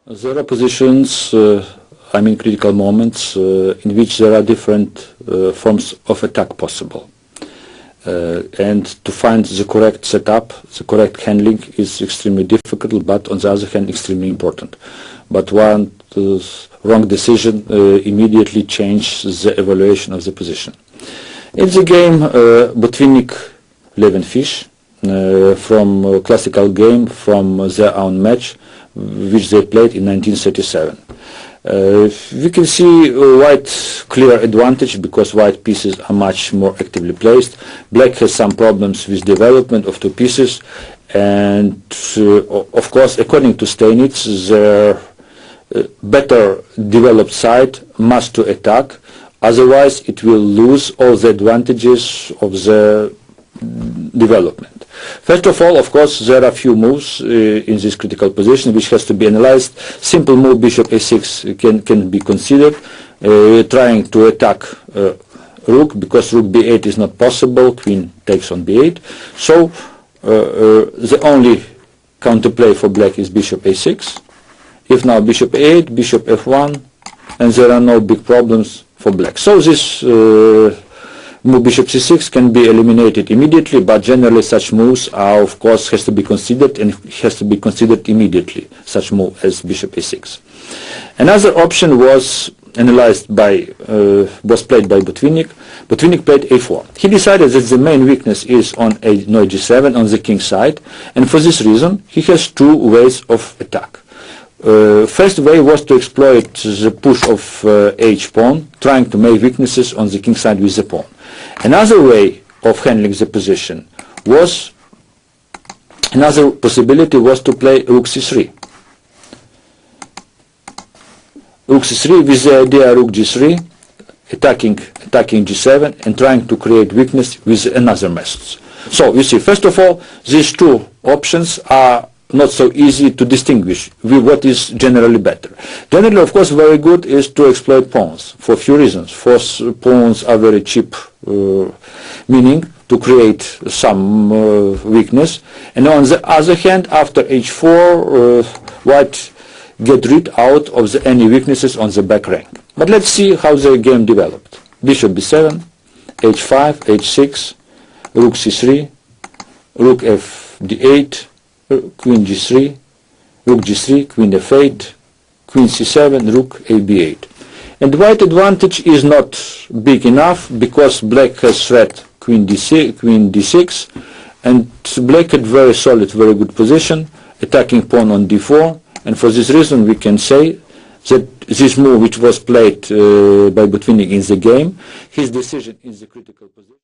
There are positions, critical moments in which there are different forms of attack possible. And to find the correct setup, the correct handling is extremely difficult, but on the other hand extremely important. But one wrong decision immediately changes the evaluation of the position. In the game Botvinnik, Levenfish, from a classical game from their own match, which they played in 1937. We can see white clear advantage because white pieces are much more actively placed. Black has some problems with development of two pieces, and of course, according to Steinitz, their better developed side must to attack, otherwise it will lose all the advantages of the development. First of all, of course, there are few moves in this critical position which has to be analyzed. Simple move bishop a6 can be considered, trying to attack rook, because rook b8 is not possible, queen takes on b8. So the only counterplay for black is bishop a6. If now bishop a8, bishop f1, and there are no big problems for black. So this move bishop c6 can be eliminated immediately, but generally such moves are, of course, has to be considered, and has to be considered immediately, such move as bishop a6. Another option was analyzed by, was played by Botvinnik. Botvinnik played a4. He decided that the main weakness is on knight g7 on the king side, and for this reason he has two ways of attack. First way was to exploit the push of h pawn, trying to make weaknesses on the king side with the pawn. Another way of handling the position was, another possibility was to play rook c3. Rook c3 with the idea rook g3, attacking g7 and trying to create weakness with another methods. So you see, first of all, these two options are not so easy to distinguish with what is generally better. Generally, of course, very good is to exploit pawns for a few reasons. First, pawns are very cheap, meaning to create some weakness. And on the other hand, after h4, white get rid out of any weaknesses on the back rank. But let's see how the game developed. Bishop b7, h5, h6, rook c3, rook f d8, queen g3, rook g3, queen f8, queen c7, rook a b8. And white advantage is not big enough because black has threat queen d6, and black had very solid, very good position, attacking pawn on d4, and for this reason we can say that this move which was played by Botvinnik in the game, his decision in the critical position